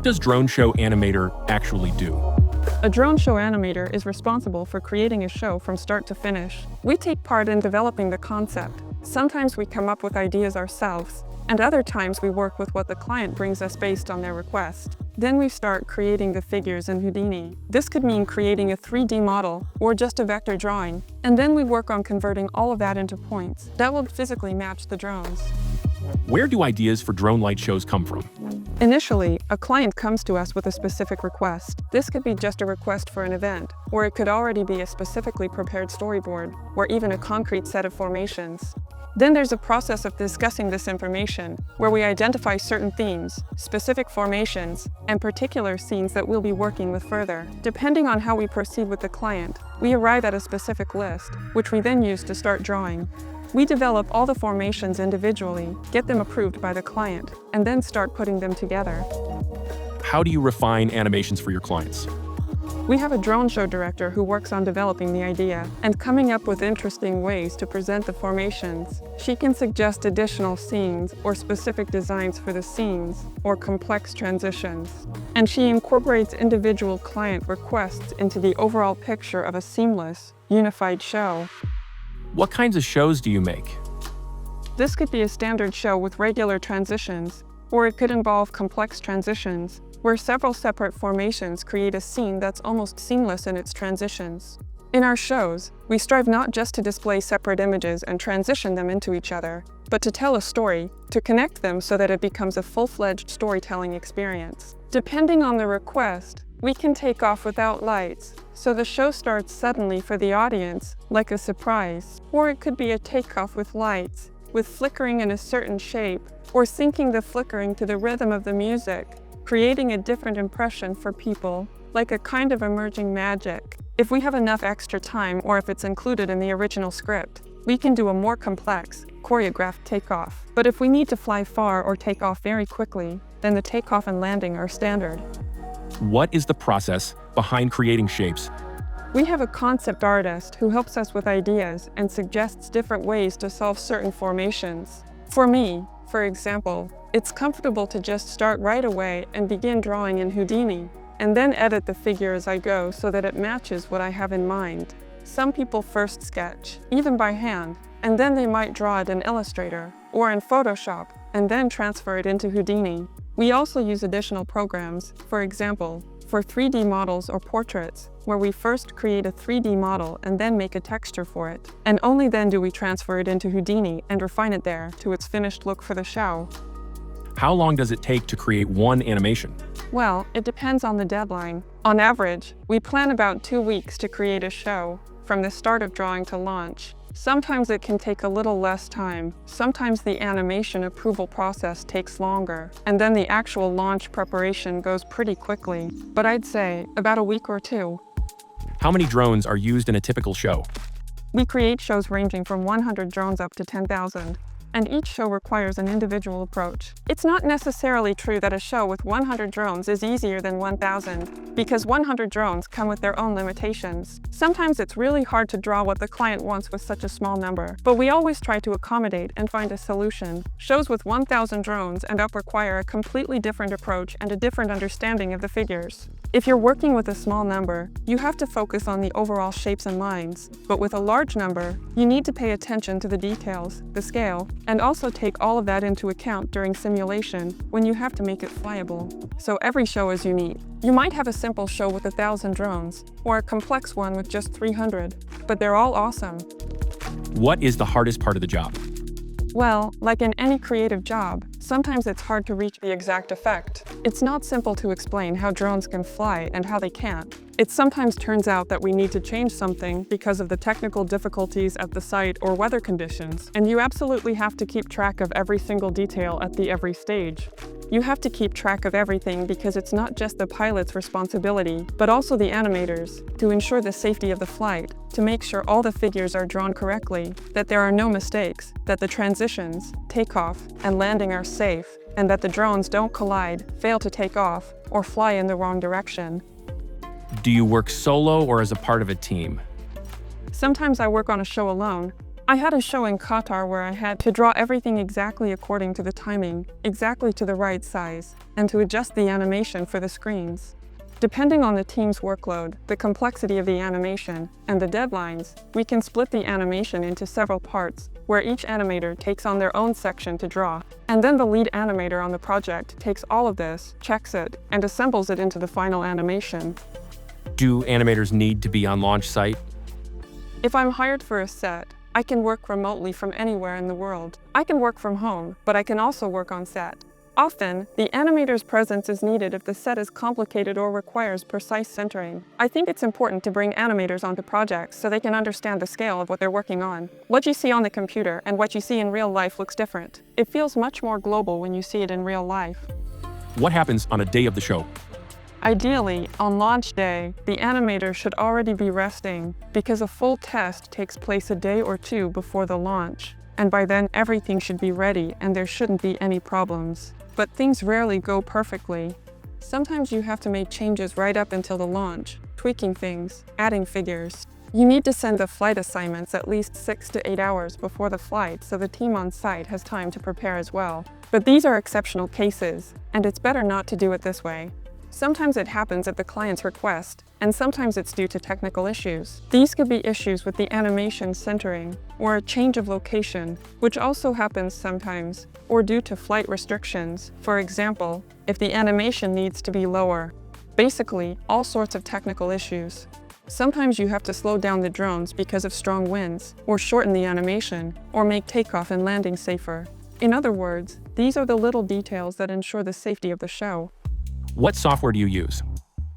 does drone show animator actually do? A drone show animator is responsible for creating a show from start to finish. We take part in developing the concept. Sometimes we come up with ideas ourselves, and other times we work with what the client brings us based on their request. Then we start creating the figures in Houdini. This could mean creating a 3D model or just a vector drawing, and then we work on converting all of that into points that will physically match the drones. Where do ideas for drone light shows come from? Initially, a client comes to us with a specific request. This could be just a request for an event, or it could already be a specifically prepared storyboard, or even a concrete set of formations. Then there's a process of discussing this information, where we identify certain themes, specific formations, and particular scenes that we'll be working with further. Depending on how we proceed with the client, we arrive at a specific list, which we then use to start drawing. We develop all the formations individually, get them approved by the client, and then start putting them together. How do you refine animations for your clients? We have a drone show director who works on developing the idea and coming up with interesting ways to present the formations. She can suggest additional scenes or specific designs for the scenes or complex transitions. And she incorporates individual client requests into the overall picture of a seamless, unified show. What kinds of shows do you make? This could be a standard show with regular transitions, or it could involve complex transitions, where several separate formations create a scene that's almost seamless in its transitions. In our shows, we strive not just to display separate images and transition them into each other, but to tell a story, to connect them so that it becomes a full-fledged storytelling experience. Depending on the request, we can take off without lights, so the show starts suddenly for the audience, like a surprise. Or it could be a takeoff with lights, with flickering in a certain shape, or syncing the flickering to the rhythm of the music, creating a different impression for people, like a kind of emerging magic. If we have enough extra time, or if it's included in the original script, we can do a more complex, choreographed takeoff. But if we need to fly far or take off very quickly, then the takeoff and landing are standard. What is the process behind creating shapes? We have a concept artist who helps us with ideas and suggests different ways to solve certain formations. For me, for example, it's comfortable to just start right away and begin drawing in Houdini, and then edit the figure as I go so that it matches what I have in mind. Some people first sketch, even by hand, and then they might draw it in Illustrator or in Photoshop, and then transfer it into Houdini. We also use additional programs, for example, for 3D models or portraits, where we first create a 3D model and then make a texture for it. And only then do we transfer it into Houdini and refine it there to its finished look for the show. How long does it take to create one animation? Well, it depends on the deadline. On average, we plan about 2 weeks to create a show, from the start of drawing to launch. Sometimes it can take a little less time. Sometimes the animation approval process takes longer, and then the actual launch preparation goes pretty quickly. But I'd say about a week or 2. How many drones are used in a typical show? We create shows ranging from 100 drones up to 10,000. And each show requires an individual approach. It's not necessarily true that a show with 100 drones is easier than 1,000, because 100 drones come with their own limitations. Sometimes it's really hard to draw what the client wants with such a small number, but we always try to accommodate and find a solution. Shows with 1,000 drones and up require a completely different approach and a different understanding of the figures. If you're working with a small number, you have to focus on the overall shapes and lines. But with a large number, you need to pay attention to the details, the scale, and also take all of that into account during simulation when you have to make it flyable. So every show is unique. You might have a simple show with 1,000 drones, or a complex one with just 300, but they're all awesome. What is the hardest part of the job? Well, like in any creative job, sometimes it's hard to reach the exact effect. It's not simple to explain how drones can fly and how they can't. It sometimes turns out that we need to change something because of the technical difficulties at the site or weather conditions, and you absolutely have to keep track of every single detail at every stage. You have to keep track of everything because it's not just the pilot's responsibility, but also the animators, to ensure the safety of the flight, to make sure all the figures are drawn correctly, that there are no mistakes, that the transitions, takeoff, and landing are safe, and that the drones don't collide, fail to take off, or fly in the wrong direction. Do you work solo or as a part of a team? Sometimes I work on a show alone, I had a show in Qatar where I had to draw everything exactly according to the timing, exactly to the right size, and to adjust the animation for the screens. Depending on the team's workload, the complexity of the animation, and the deadlines, we can split the animation into several parts, where each animator takes on their own section to draw. And then the lead animator on the project takes all of this, checks it, and assembles it into the final animation. Do animators need to be on launch site? If I'm hired for a set, I can work remotely from anywhere in the world. I can work from home, but I can also work on set. Often, the animator's presence is needed if the set is complicated or requires precise centering. I think it's important to bring animators onto projects so they can understand the scale of what they're working on. What you see on the computer and what you see in real life looks different. It feels much more global when you see it in real life. What happens on a day of the show? Ideally, on launch day, the animator should already be resting because a full test takes place a day or two before the launch. And by then, everything should be ready and there shouldn't be any problems. But things rarely go perfectly. Sometimes you have to make changes right up until the launch, tweaking things, adding figures. You need to send the flight assignments at least 6 to 8 hours before the flight so the team on site has time to prepare as well. But these are exceptional cases, and it's better not to do it this way. Sometimes it happens at the client's request, and sometimes it's due to technical issues. These could be issues with the animation centering, or a change of location, which also happens sometimes, or due to flight restrictions. For example, if the animation needs to be lower. Basically, all sorts of technical issues. Sometimes you have to slow down the drones because of strong winds, or shorten the animation, or make takeoff and landing safer. In other words, these are the little details that ensure the safety of the show. What software do you use?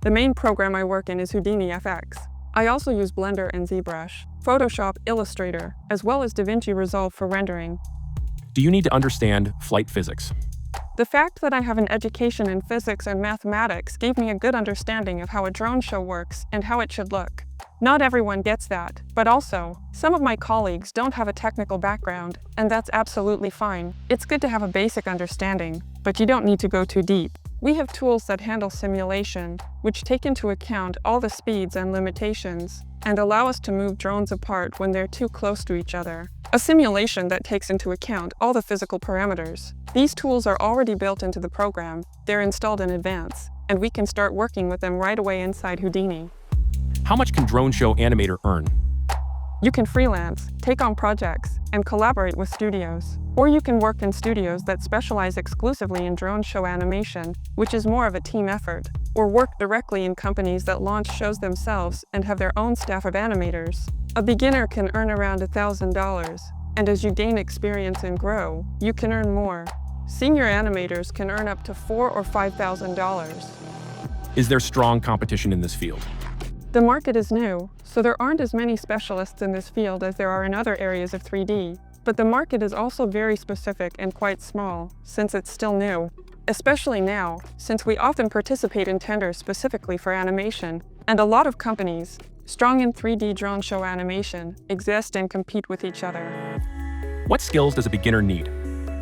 The main program I work in is Houdini FX. I also use Blender and ZBrush, Photoshop, Illustrator, as well as DaVinci Resolve for rendering. Do you need to understand flight physics? The fact that I have an education in physics and mathematics gave me a good understanding of how a drone show works and how it should look. Not everyone gets that, but also, some of my colleagues don't have a technical background, and that's absolutely fine. It's good to have a basic understanding, but you don't need to go too deep. We have tools that handle simulation, which take into account all the speeds and limitations, and allow us to move drones apart when they're too close to each other. A simulation that takes into account all the physical parameters. These tools are already built into the program, they're installed in advance, and we can start working with them right away inside Houdini. How much can drone show animator earn? You can freelance, take on projects, and collaborate with studios. Or you can work in studios that specialize exclusively in drone show animation, which is more of a team effort. Or work directly in companies that launch shows themselves and have their own staff of animators. A beginner can earn around $1,000, and as you gain experience and grow, you can earn more. Senior animators can earn up to $4,000 or $5,000. Is there strong competition in this field? The market is new, so there aren't as many specialists in this field as there are in other areas of 3D. But the market is also very specific and quite small, since it's still new. Especially now, since we often participate in tenders specifically for animation, and a lot of companies, strong in 3D drone show animation, exist and compete with each other. What skills does a beginner need?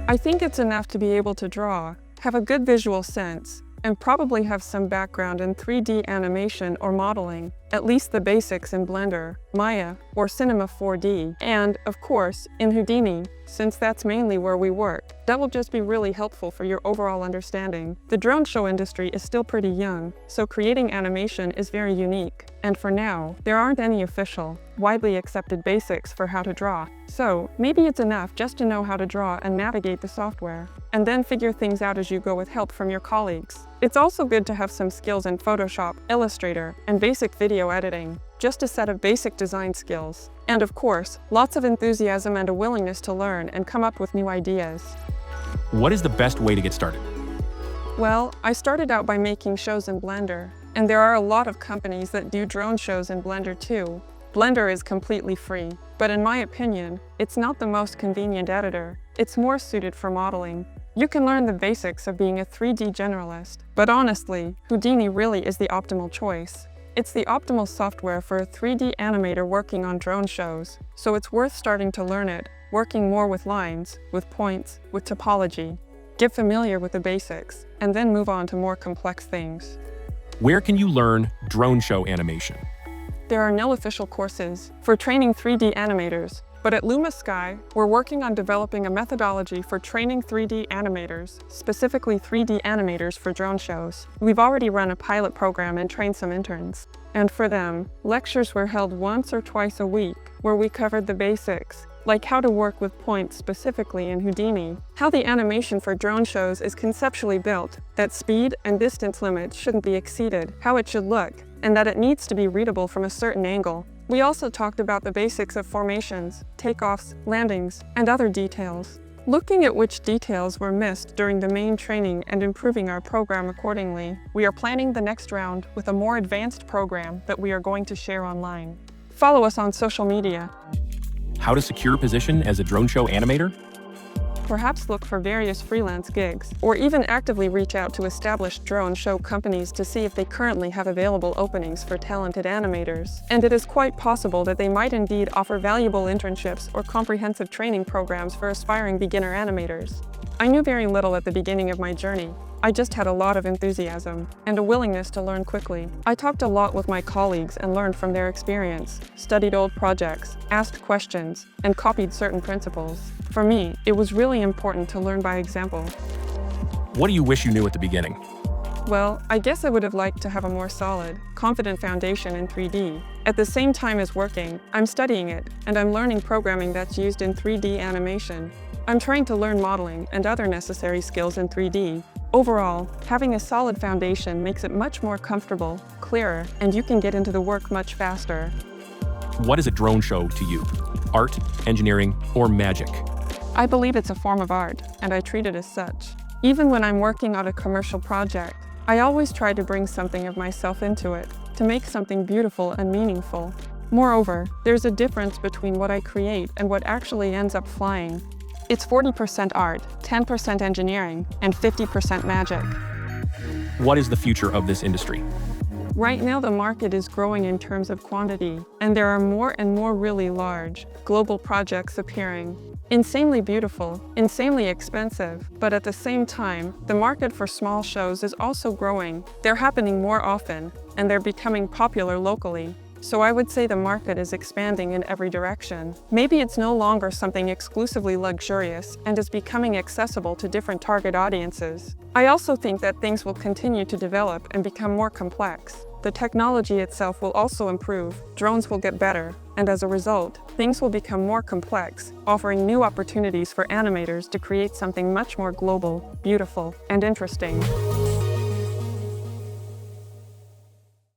I think it's enough to be able to draw, have a good visual sense, and probably have some background in 3D animation or modeling, at least the basics in Blender, Maya, or Cinema 4D, and, of course, in Houdini, since that's mainly where we work. That will just be really helpful for your overall understanding. The drone show industry is still pretty young, so creating animation is very unique. And for now, there aren't any official, widely accepted basics for how to draw. So, maybe it's enough just to know how to draw and navigate the software, and then figure things out as you go with help from your colleagues. It's also good to have some skills in Photoshop, Illustrator, and basic video editing, just a set of basic design skills. And of course, lots of enthusiasm and a willingness to learn and come up with new ideas. What is the best way to get started? Well, I started out by making shows in Blender, and there are a lot of companies that do drone shows in Blender too. Blender is completely free, but in my opinion, it's not the most convenient editor. It's more suited for modeling. You can learn the basics of being a 3D generalist, but honestly, Houdini really is the optimal choice. It's the optimal software for a 3D animator working on drone shows, so it's worth starting to learn it, working more with lines, with points, with topology. Get familiar with the basics, and then move on to more complex things. Where can you learn drone show animation? There are no official courses. For training 3D animators, But at Lumasky, we're working on developing a methodology for training 3D animators, specifically 3D animators for drone shows. We've already run a pilot program and trained some interns. And for them, lectures were held once or twice a week, where we covered the basics, like how to work with points specifically in Houdini, how the animation for drone shows is conceptually built, that speed and distance limits shouldn't be exceeded, how it should look, and that it needs to be readable from a certain angle. We also talked about the basics of formations, takeoffs, landings, and other details. Looking at which details were missed during the main training and improving our program accordingly, we are planning the next round with a more advanced program that we are going to share online. Follow us on social media. How to secure a position as a drone show animator? Perhaps look for various freelance gigs, or even actively reach out to established drone show companies to see if they currently have available openings for talented animators. And it is quite possible that they might indeed offer valuable internships or comprehensive training programs for aspiring beginner animators. I knew very little at the beginning of my journey. I just had a lot of enthusiasm and a willingness to learn quickly. I talked a lot with my colleagues and learned from their experience, studied old projects, asked questions, and copied certain principles. For me, it was really important to learn by example. What do you wish you knew at the beginning? Well, I guess I would have liked to have a more solid, confident foundation in 3D. At the same time as working, I'm studying it, and I'm learning programming that's used in 3D animation. I'm trying to learn modeling and other necessary skills in 3D. Overall, having a solid foundation makes it much more comfortable, clearer, and you can get into the work much faster. What is a drone show to you? Art, engineering, or magic? I believe it's a form of art, and I treat it as such. Even when I'm working on a commercial project, I always try to bring something of myself into it, to make something beautiful and meaningful. Moreover, there's a difference between what I create and what actually ends up flying. It's 40% art, 10% engineering, and 50% magic. What is the future of this industry? Right now, the market is growing in terms of quantity, and there are more and more really large, global projects appearing. Insanely beautiful, insanely expensive, but at the same time, the market for small shows is also growing. They're happening more often, and they're becoming popular locally. So I would say the market is expanding in every direction. Maybe it's no longer something exclusively luxurious and is becoming accessible to different target audiences. I also think that things will continue to develop and become more complex. The technology itself will also improve, drones will get better, and as a result, things will become more complex, offering new opportunities for animators to create something much more global, beautiful, and interesting.